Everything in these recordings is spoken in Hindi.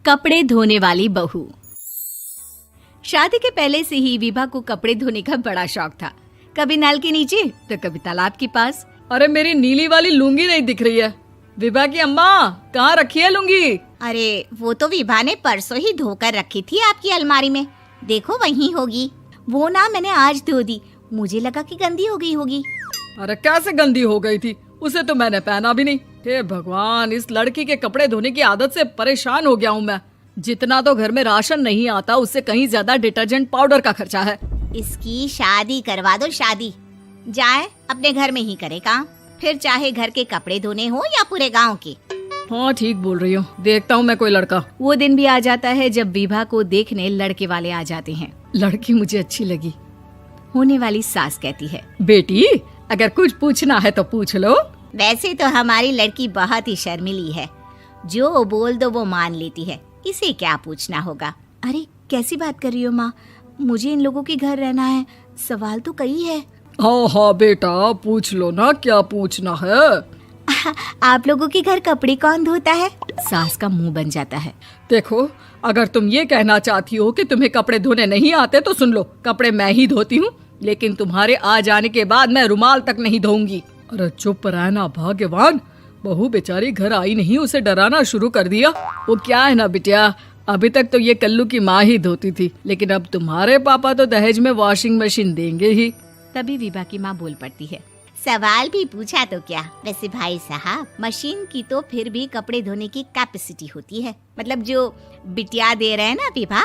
कपड़े धोने वाली बहू। शादी के पहले से ही विभा को कपड़े धोने का बड़ा शौक था। कभी नल के नीचे तो कभी तालाब के पास। अरे मेरी नीली वाली लुंगी नहीं दिख रही है। विभा की अम्मा, कहाँ रखी है लुंगी? अरे वो तो विभा ने परसों ही धोकर रखी थी आपकी अलमारी में, देखो वहीं होगी। वो ना मैंने आज धो दी, मुझे लगा कि गंदी हो गई होगी। अरे कैसे गंदी हो गई थी? उसे तो मैंने पहना भी नहीं। हे भगवान, इस लड़की के कपड़े धोने की आदत से परेशान हो गया हूँ मैं। जितना तो घर में राशन नहीं आता, उससे कहीं ज्यादा डिटर्जेंट पाउडर का खर्चा है। इसकी शादी करवा दो, शादी जाए अपने घर में ही करे काम, फिर चाहे घर के कपड़े धोने हो या पूरे गांव के। हाँ ठीक बोल रही हूँ, देखता हूँ मैं कोई लड़का। वो दिन भी आ जाता है जब विभा को देखने लड़के वाले आ जाते हैं। लड़की मुझे अच्छी लगी। होने वाली सास कहती है, बेटी अगर कुछ पूछना है तो पूछ लो। वैसे तो हमारी लड़की बहुत ही शर्मीली है, जो बोल दो वो मान लेती है, इसे क्या पूछना होगा। अरे कैसी बात कर रही हो माँ, मुझे इन लोगों के घर रहना है, सवाल तो कई है। हाँ हाँ बेटा, पूछ लो ना, क्या पूछना है। आप लोगों के घर कपड़े कौन धोता है? सास का मुंह बन जाता है। देखो, अगर तुम ये कहना चाहती हो कि तुम्हें कपड़े धोने नहीं आते तो सुन लो, कपड़े मैं ही धोती हूँ, लेकिन तुम्हारे आ जाने के बाद मैं रुमाल तक नहीं धोऊंगी। अरे चुप रहना भाग्यवान, बहू बेचारी घर आई नहीं, उसे डराना शुरू कर दिया। वो क्या है ना बिटिया, अभी तक तो ये कल्लू की माँ ही धोती थी, लेकिन अब तुम्हारे पापा तो दहेज में वॉशिंग मशीन देंगे ही। तभी विभा की माँ बोल पड़ती है, सवाल भी पूछा तो क्या। वैसे भाई साहब, मशीन की तो फिर भी कपड़े धोने की कैपेसिटी होती है। मतलब जो बिटिया दे रहे हैं ना विभा,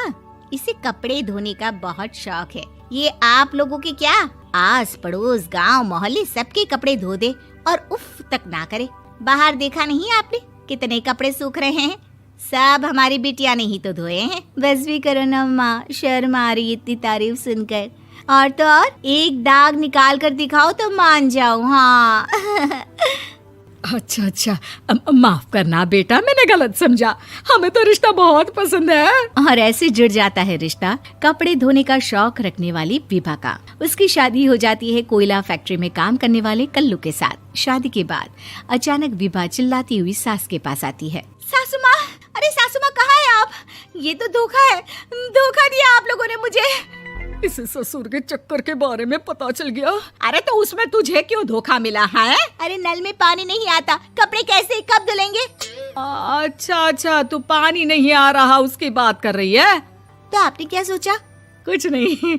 इसे कपड़े धोने का बहुत शौक है। ये आप लोगों के क्या, आस पड़ोस गांव मोहल्ले सबके कपड़े धो दे और उफ तक ना करे। बाहर देखा नहीं आपने कितने कपड़े सूख रहे हैं? सब हमारी बिटिया ने ही तो धोए हैं। बस भी करो ना माँ, शर्म आ रही इतनी तारीफ सुनकर। और तो और एक दाग निकाल कर दिखाओ तो मान जाओ। हाँ अच्छा, माफ करना बेटा, मैंने गलत समझा। हमें तो रिश्ता बहुत पसंद है। और ऐसे जुड़ जाता है रिश्ता कपड़े धोने का शौक रखने वाली विभा का। उसकी शादी हो जाती है कोयला फैक्ट्री में काम करने वाले कल्लू के साथ। शादी के बाद अचानक विभा चिल्लाती हुई सास के पास आती है। सासू माँ, अरे सासू माँ कहाँ है आप? ये तो धोखा है, धोखा दिया आप लोगों ने मुझे। इसे ससुर के चक्कर के बारे में पता चल गया। अरे तो उसमें तुझे क्यों धोखा मिला है? अरे नल में पानी नहीं आता, कपड़े कैसे कब धुलेंगे? अच्छा, तू पानी नहीं आ रहा उसकी बात कर रही है। तो आपने क्या सोचा? कुछ नहीं।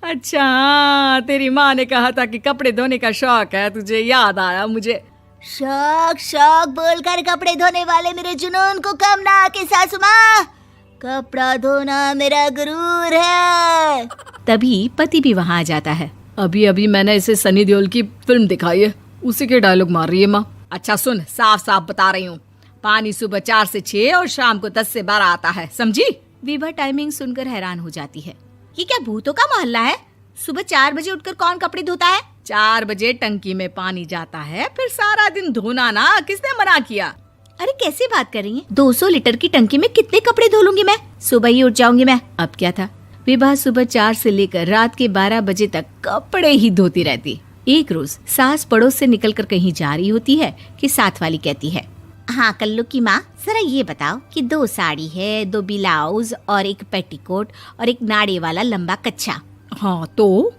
अच्छा, तेरी माँ ने कहा था कि कपड़े धोने का शौक है तुझे, याद आया मुझे। शौक बोलकर कपड़े धोने वाले मेरे जुनून को कम ना आके सासू माँ, कपड़ा धोना मेरा गुरूर है। तभी पति भी वहाँ आ जाता है। अभी मैंने इसे सनी देओल की फिल्म दिखाई है, उसी के डायलॉग मार रही है माँ। अच्छा सुन, साफ साफ बता रही हूँ, पानी सुबह 4 से 6 और शाम को 10 से 12 आता है, समझी? विभा टाइमिंग सुनकर हैरान हो जाती है। ये क्या भूतों का मोहल्ला है? सुबह 4 बजे उठकर कौन कपड़े धोता है? 4 बजे टंकी में पानी जाता है, फिर सारा दिन धोना ना, किसने मना किया? अरे कैसी बात कर रही हैं? 200 लीटर की टंकी में कितने कपड़े धो लूंगी मैं? सुबह ही उठ जाऊंगी मैं। अब क्या था, विभा सुबह 4 से लेकर रात के 12 बजे तक कपड़े ही धोती रहती। एक रोज सास पड़ोस से निकलकर कहीं जा रही होती है कि साथ वाली कहती है, हाँ कल्लू की माँ, जरा ये बताओ कि 2 साड़ी है, 2 ब्लाउज और एक पेटीकोट और एक नाड़े वाला लंबा कच्छा। हाँ तो?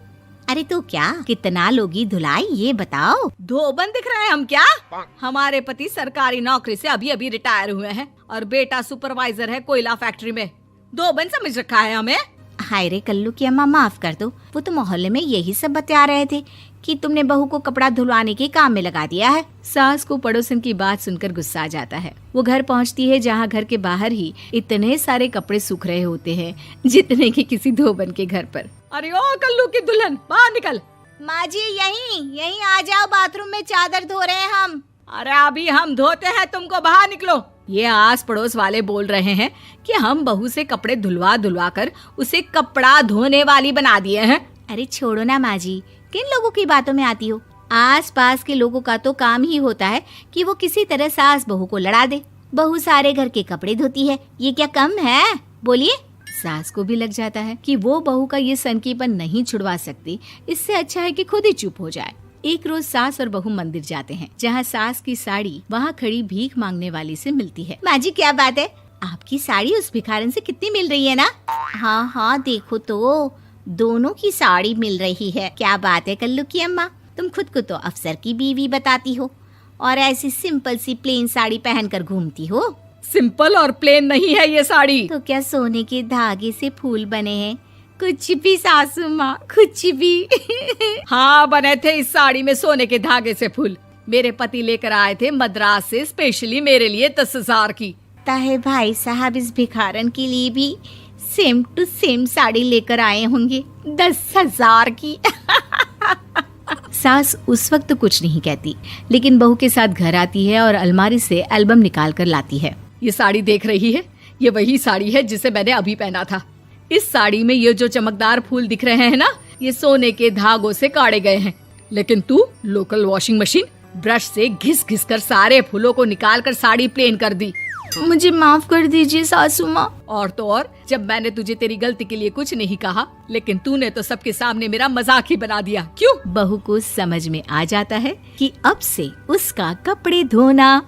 अरे तो क्या, कितना लोगी धुलाई ये बताओ। धोबन दिख रहे हैं हम क्या? हमारे पति सरकारी नौकरी से अभी रिटायर हुए हैं और बेटा सुपरवाइजर है कोयला फैक्ट्री में। धोबन समझ रखा है हमें? हाय रे कल्लू की अम्मा, माफ कर दो, वो तो मोहल्ले में यही सब बता रहे थे कि तुमने बहू को कपड़ा धुलवाने के काम में लगा दिया है। सास को पड़ोसन की बात सुनकर गुस्सा आ जाता है। वो घर पहुंचती है जहां घर के बाहर ही इतने सारे कपड़े सूख रहे होते हैं जितने कि किसी धोबन के घर पर। अरे ओ कल्लू की दुल्हन, बाहर निकल। माँ जी यहीं आ जाओ, बाथरूम में चादर धो रहे हैं हम। अरे अभी हम धोते हैं, तुमको बाहर निकलो। ये आस पड़ोस वाले बोल रहे हैं कि हम बहू से कपड़े धुलवा कर उसे कपड़ा धोने वाली बना दिए हैं। अरे छोड़ो ना माँ जी, किन लोगों की बातों में आती हो? आस पास के लोगों का तो काम ही होता है कि वो किसी तरह सास बहू को लड़ा दे। बहू सारे घर के कपड़े धोती है, ये क्या कम है? बोलिए। सास को भी लग जाता है कि वो बहू का ये सनकीपन नहीं छुड़वा सकती, इससे अच्छा है कि खुद ही चुप हो जाए। एक रोज सास और बहू मंदिर जाते हैं, जहाँ सास की साड़ी वहाँ खड़ी भीख मांगने वाली से मिलती है। माँ जी क्या बात है, आपकी साड़ी उस भिखारन से कितनी मिल रही है ना? हाँ हाँ, देखो तो दोनों की साड़ी मिल रही है। क्या बात है कल्लू की अम्मा, तुम खुद को तो अफसर की बीवी बताती हो और ऐसी सिंपल सी प्लेन साड़ी पहनकर घूमती हो। सिंपल और प्लेन नहीं है ये साड़ी। तो क्या सोने के धागे से फूल बने हैं? कुछ भी सासू माँ, कुछ भी। हाँ, बने थे इस साड़ी में सोने के धागे से फूल। मेरे पति लेकर आए थे मद्रास से स्पेशली मेरे लिए 10,000 की। ताहे भाई साहब इस भिखारन के लिए भी सेम टू सेम साड़ी लेकर आए होंगे 10,000 की। सास उस वक्त कुछ नहीं कहती, लेकिन बहू के साथ घर आती है और अलमारी से एल्बम निकाल कर लाती है। ये साड़ी देख रही है, ये वही साड़ी है जिसे मैंने अभी पहना था। इस साड़ी में ये जो चमकदार फूल दिख रहे हैं ना, ये सोने के धागों से काढ़े गए हैं। लेकिन तू लोकल वॉशिंग मशीन ब्रश से घिस घिस कर सारे फूलों को निकाल कर साड़ी प्लेन कर दी। मुझे माफ कर दीजिए सासू माँ। और तो और, जब मैंने तुझे तेरी गलती के लिए कुछ नहीं कहा, लेकिन तूने तो सबके सामने मेरा मजाक ही बना दिया। क्यों? बहू को समझ में आ जाता है कि अब से उसका कपड़े धोना